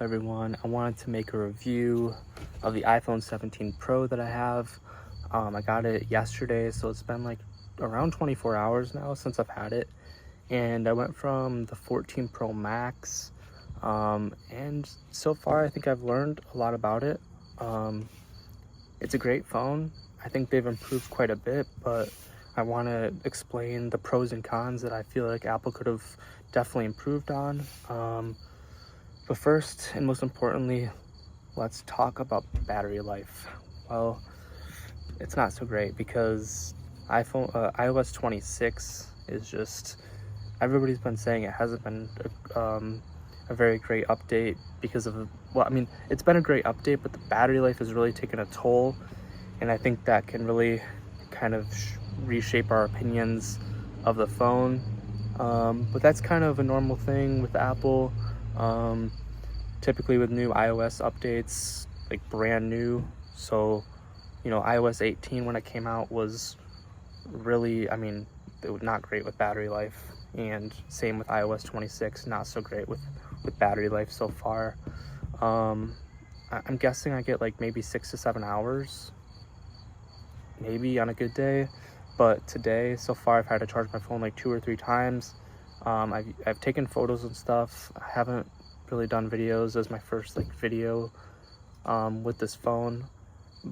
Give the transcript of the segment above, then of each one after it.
Everyone, I wanted to make a review of the iPhone 17 Pro that I have. I got it yesterday, so it's been like around 24 hours now since I've had it. And I went from the 14 Pro Max, and so far I think I've learned a lot about it. Um, it's a great phone. I think they've improved quite a bit, but I want to explain the pros and cons that I feel like Apple could have definitely improved on. But first and most importantly, let's talk about battery life. Well, it's not so great because iOS 26 is just, everybody's been saying it hasn't been a very great update because of, well, I mean, it's been a great update, but the battery life has really taken a toll, and I think that can really kind of reshape our opinions of the phone. But that's kind of a normal thing with Apple. Um, Typically with new iOS updates, like brand new. So, iOS 18 when it came out was really, I mean, it was not great with battery life. And same with iOS 26, not so great with battery life so far. I'm guessing I get like maybe 6 to 7 hours, maybe on a good day. But today, so far, I've had to charge my phone like 2 or 3 times. I've taken photos and stuff. I haven't really done videos as my first like video with this phone,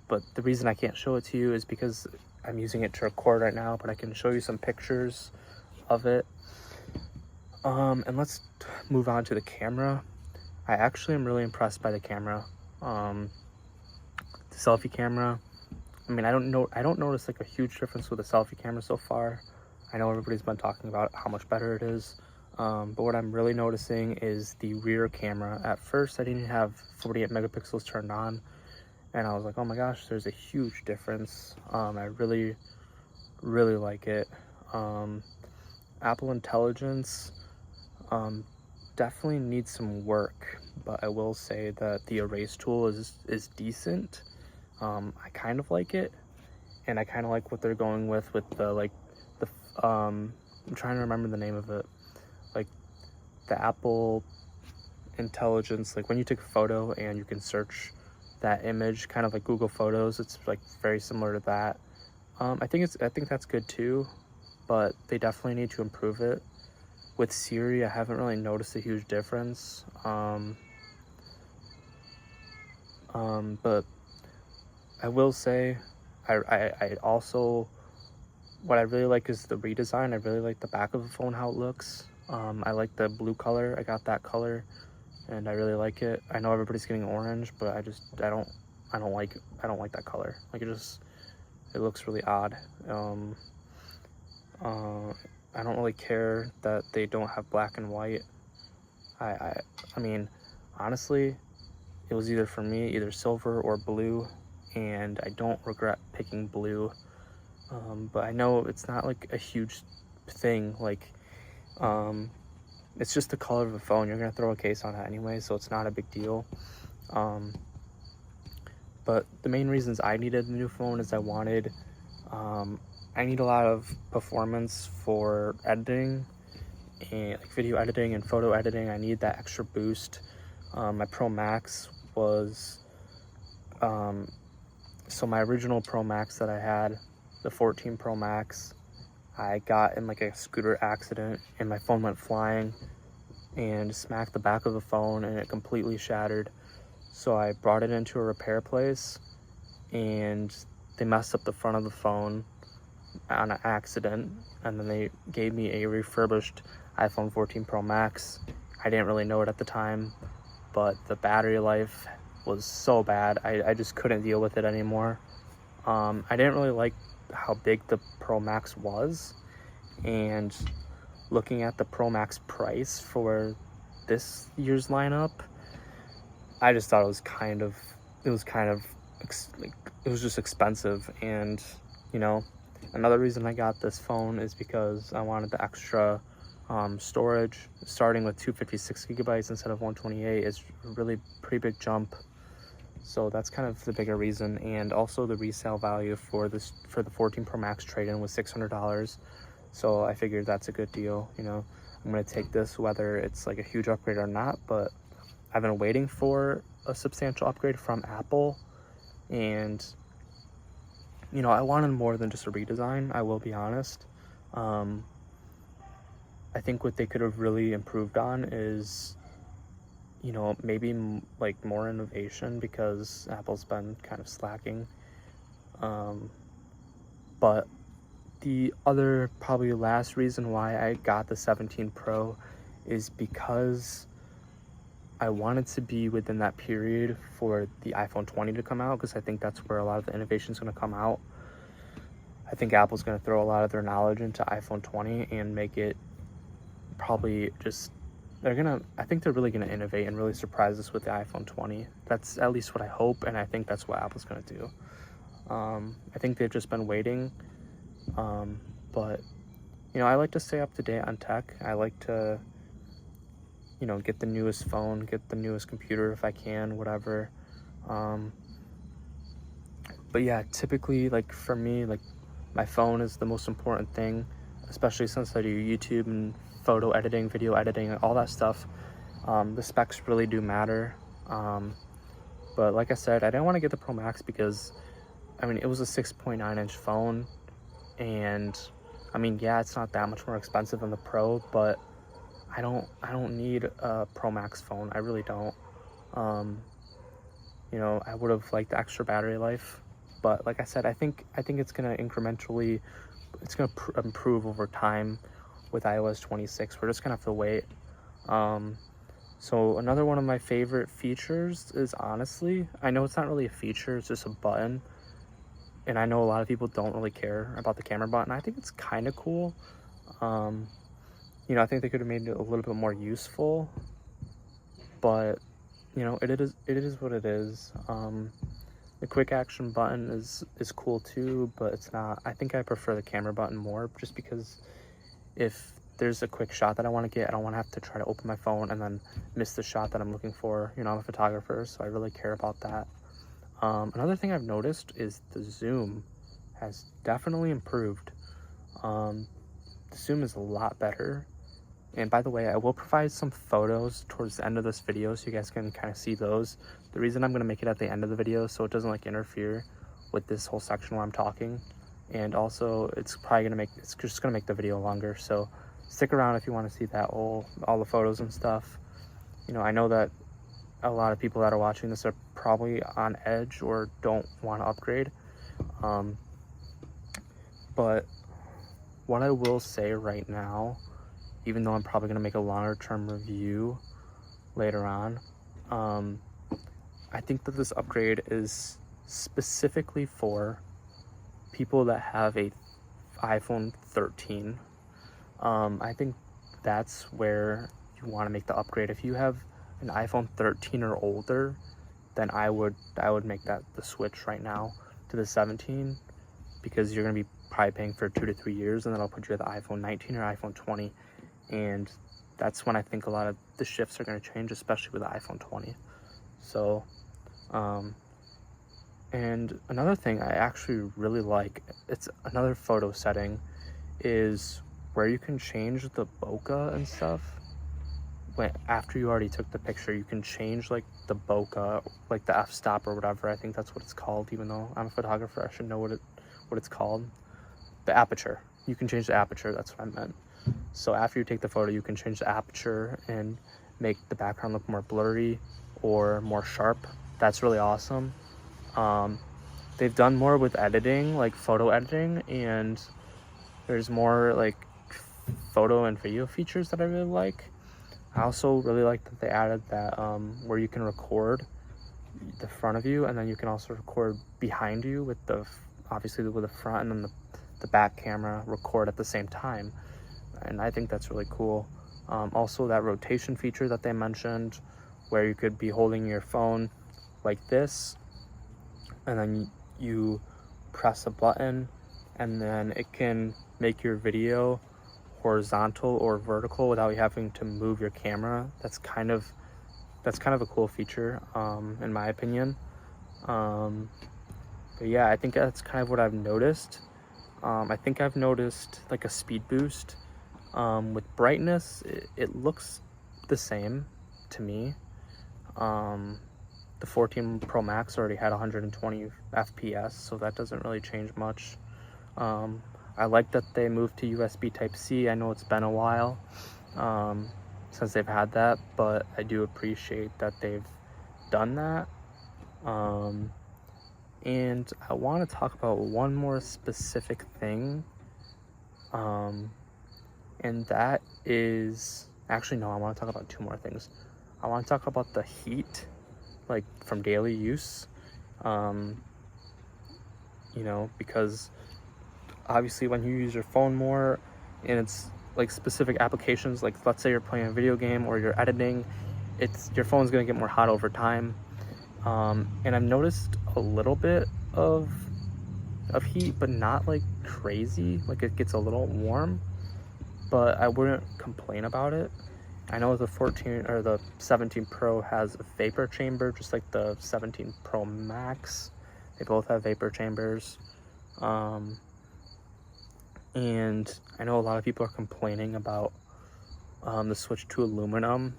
but the reason I can't show it to you is because I'm using it to record right now, but I can show you some pictures of it. And let's move on to the camera. I actually am really impressed by the camera. The selfie camera, I mean, I don't notice like a huge difference with the selfie camera so far. I know everybody's been talking about how much better it is. But what I'm really noticing is the rear camera. At first, I didn't have 48 megapixels turned on, and I was like, oh my gosh, there's a huge difference. I really, really like it. Apple Intelligence definitely needs some work, but I will say that the erase tool is decent. I kind of like it, and I kind of like what they're going with I'm trying to remember the name of it, like the Apple Intelligence, like when you take a photo and you can search that image, kind of like Google Photos. It's like very similar to that. I think that's good too, but they definitely need to improve it. With Siri, I haven't really noticed a huge difference. But I will say, I also, what I really like is the redesign. I really like the back of the phone, how it looks. I like the blue color. I got that color, and I really like it. I know everybody's getting orange, but I don't like that color. Like it looks really odd. I don't really care that they don't have black and white. I mean, honestly, it was either for me, either silver or blue, and I don't regret picking blue. But I know it's not like a huge thing. Like, it's just the color of the phone. You're gonna throw a case on it anyway, so it's not a big deal. But the main reasons I needed the new phone is I need a lot of performance for editing, and like video editing and photo editing. I need that extra boost. My Pro Max was, so my original Pro Max that I had, the 14 Pro Max, I got in like a scooter accident and my phone went flying and smacked the back of the phone and it completely shattered. So I brought it into a repair place and they messed up the front of the phone on an accident, and then they gave me a refurbished iPhone 14 Pro Max. I didn't really know it at the time, but the battery life was so bad. I just couldn't deal with it anymore. I didn't really like how big the Pro Max was, and looking at the Pro Max price for this year's lineup, I just thought it was just expensive. And another reason I got this phone is because I wanted the extra storage. Starting with 256 gigabytes instead of 128 is a really pretty big jump. So that's kind of the bigger reason. And also the resale value for the 14 Pro Max trade-in was $600. So I figured that's a good deal. I'm going to take this whether it's like a huge upgrade or not, but I've been waiting for a substantial upgrade from Apple, and I wanted more than just a redesign, I will be honest. I think what they could have really improved on is, maybe like more innovation, because Apple's been kind of slacking. But the other, probably last reason why I got the 17 Pro is because I wanted to be within that period for the iPhone 20 to come out, because I think that's where a lot of the innovation is going to come out. I think Apple's going to throw a lot of their knowledge into iPhone 20 and make it probably just, I think they're really going to innovate and really surprise us with the iPhone 20. That's at least what I hope, and I think that's what Apple's going to do. I think they've just been waiting, but I like to stay up to date on tech. I like to get the newest phone, get the newest computer if I can, whatever. But yeah, typically, like for me, like my phone is the most important thing, especially since I do YouTube and photo editing, video editing, all that stuff. The specs really do matter. But like I said, I didn't want to get the Pro Max because, it was a 6.9 inch phone, and yeah, it's not that much more expensive than the Pro, but I don't need a Pro Max phone. I really don't. I would have liked the extra battery life, but like I said, I think it's gonna incrementally, it's gonna improve over time with iOS 26. We're just gonna have to wait. So another one of my favorite features is, honestly, I know it's not really a feature, it's just a button, and I know a lot of people don't really care about the camera button. I think it's kind of cool. I think they could have made it a little bit more useful, but it is what it is. The quick action button is cool too, but it's not. I think I prefer the camera button more, just because if there's a quick shot that I want to get, I don't want to have to try to open my phone and then miss the shot that I'm looking for. I'm a photographer, so I really care about that. Another thing I've noticed is the zoom has definitely improved. The zoom is a lot better. And by the way, I will provide some photos towards the end of this video so you guys can kind of see those. The reason I'm going to make it at the end of the video so it doesn't like interfere with this whole section where I'm talking. And also, it's just going to make the video longer. So stick around if you want to see that all the photos and stuff. I know that a lot of people that are watching this are probably on edge or don't want to upgrade. But what I will say right now, even though I'm probably going to make a longer term review later on, I think that this upgrade is specifically for people that have a iPhone 13. I think that's where you want to make the upgrade. If you have an iPhone 13 or older, then I would make that the switch right now to the 17, because you're going to be probably paying for 2 to 3 years, and then I'll put you at the iPhone 19 or iPhone 20. And that's when I think a lot of the shifts are going to change, especially with the iPhone 20. So, and another thing I actually really like, it's another photo setting, is where you can change the bokeh and stuff. After you already took the picture, you can change like the bokeh, like the f-stop or whatever. I think that's what it's called, even though I'm a photographer, I should know what it's called. The aperture. You can change the aperture, that's what I meant. So after you take the photo, you can change the aperture and make the background look more blurry or more sharp. That's really awesome. They've done more with editing, like photo editing, and there's more like photo and video features that I really like. I also really like that they added that where you can record the front of you, and then you can also record behind you with obviously with the front, and then the back camera record at the same time. And I think that's really cool. Also, that rotation feature that they mentioned, where you could be holding your phone like this, and then you press a button, and then it can make your video horizontal or vertical without you having to move your camera. That's kind of a cool feature, in my opinion. But yeah, I think that's kind of what I've noticed. I think I've noticed like a speed boost. With brightness, it looks the same to me. The 14 Pro Max already had 120 FPS, so that doesn't really change much. I like that they moved to USB Type-C. I know it's been a while since they've had that, but I do appreciate that they've done that. And I want to talk about one more specific thing, and that is, actually no, I want to talk about two more things. I want to talk about the heat, like from daily use, because obviously when you use your phone more and it's like specific applications, like let's say you're playing a video game or you're editing, your phone's going to get more hot over time. And I've noticed a little bit of heat, but not like crazy. Like it gets a little warm, but I wouldn't complain about it. I know the 14 or the 17 Pro has a vapor chamber, just like the 17 Pro Max. They both have vapor chambers. And I know a lot of people are complaining about the switch to aluminum,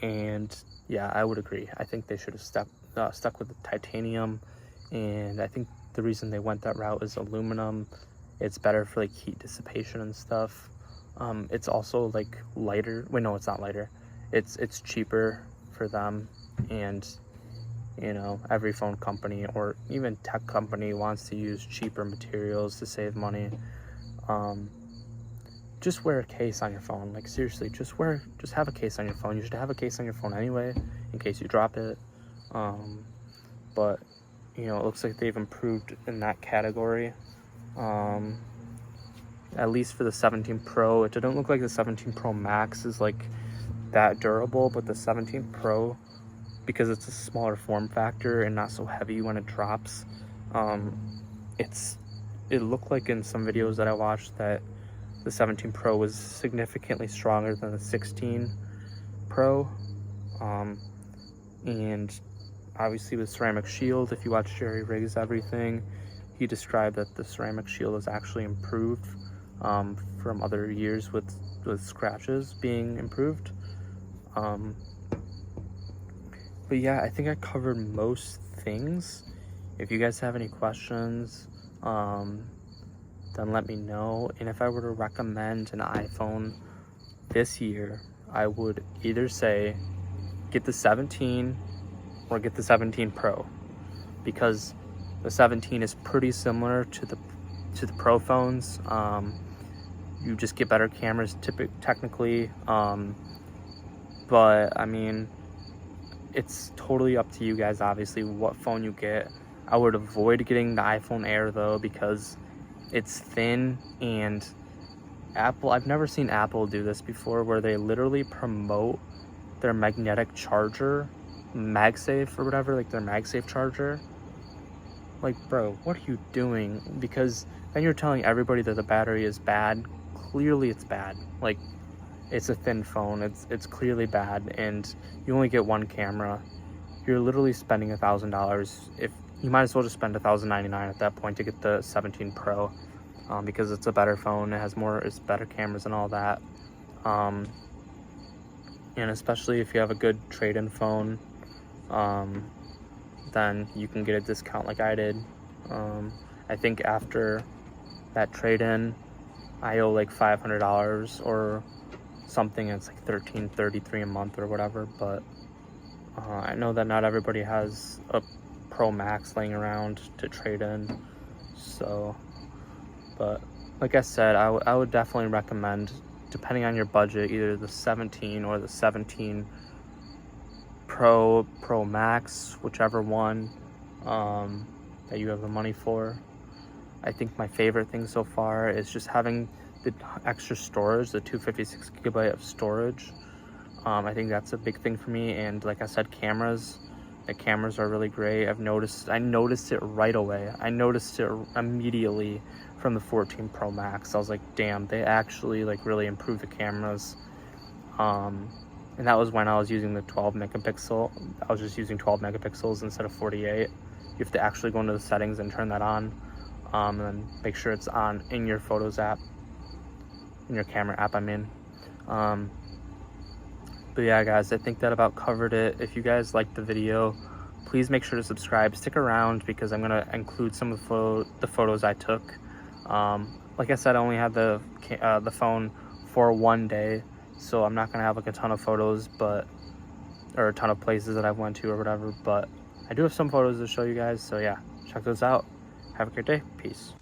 and yeah, I would agree. I think they should have stuck with the titanium, and I think the reason they went that route is aluminum. It's better for like heat dissipation and stuff. It's also like lighter. Wait, no, it's not lighter. It's cheaper for them, and every phone company or even tech company wants to use cheaper materials to save money. Just wear a case on your phone. Like seriously, just have a case on your phone. You should have a case on your phone anyway, in case you drop it. But it looks like they've improved in that category. At least for the 17 Pro, it didn't look like the 17 Pro Max is like that durable, but the 17 Pro, because it's a smaller form factor and not so heavy when it drops, it looked like in some videos that I watched that the 17 Pro was significantly stronger than the 16 Pro. And obviously with ceramic shield, if you watch Jerry Riggs Everything, he described that the ceramic shield is actually improved from other years with scratches being improved. But yeah, I think I covered most things. If you guys have any questions, then let me know. And if I were to recommend an iPhone this year, I would either say get the 17 or get the 17 Pro, because the 17 is pretty similar to the Pro phones. You just get better cameras technically, but I mean, it's totally up to you guys, obviously, what phone you get. I would avoid getting the iPhone Air though, because it's thin, and I've never seen Apple do this before, where they literally promote their magnetic charger, MagSafe or whatever, like their MagSafe charger. Like, bro, what are you doing? Because then you're telling everybody that the battery is bad. Clearly it's bad. Like, it's a thin phone, it's clearly bad, and you only get one camera. You're literally spending $1,000. If you might as well just spend $1,099 at that point to get the 17 Pro, because it's a better phone. It's better cameras and all that. And especially if you have a good trade-in phone, then you can get a discount like I did. I think after that trade-in, I owe like $500 or something. It's like $13.33 a month or whatever, but I know that not everybody has a Pro Max laying around to trade in, so, but like I said, I would definitely recommend, depending on your budget, either the 17 or the 17 Pro Max, whichever one that you have the money for. I think my favorite thing so far is just having the extra storage, the 256 gigabyte of storage. I think that's a big thing for me. And like I said, the cameras are really great. I noticed it right away. I noticed it immediately from the 14 Pro Max. I was like, damn, they actually like really improved the cameras. And that was when I was using the 12 megapixel. I was just using 12 megapixels instead of 48. You have to actually go into the settings and turn that on, and then make sure it's on in your Photos app, in your camera app, I mean. But yeah, guys, I think that about covered it. If you guys liked the video, please make sure to subscribe. Stick around because I'm gonna include some of the photos I took. Like I said, I only had the phone for 1 day, so I'm not gonna have like a ton of photos, or a ton of places that I went to or whatever. But I do have some photos to show you guys. So yeah, check those out. Have a great day. Peace.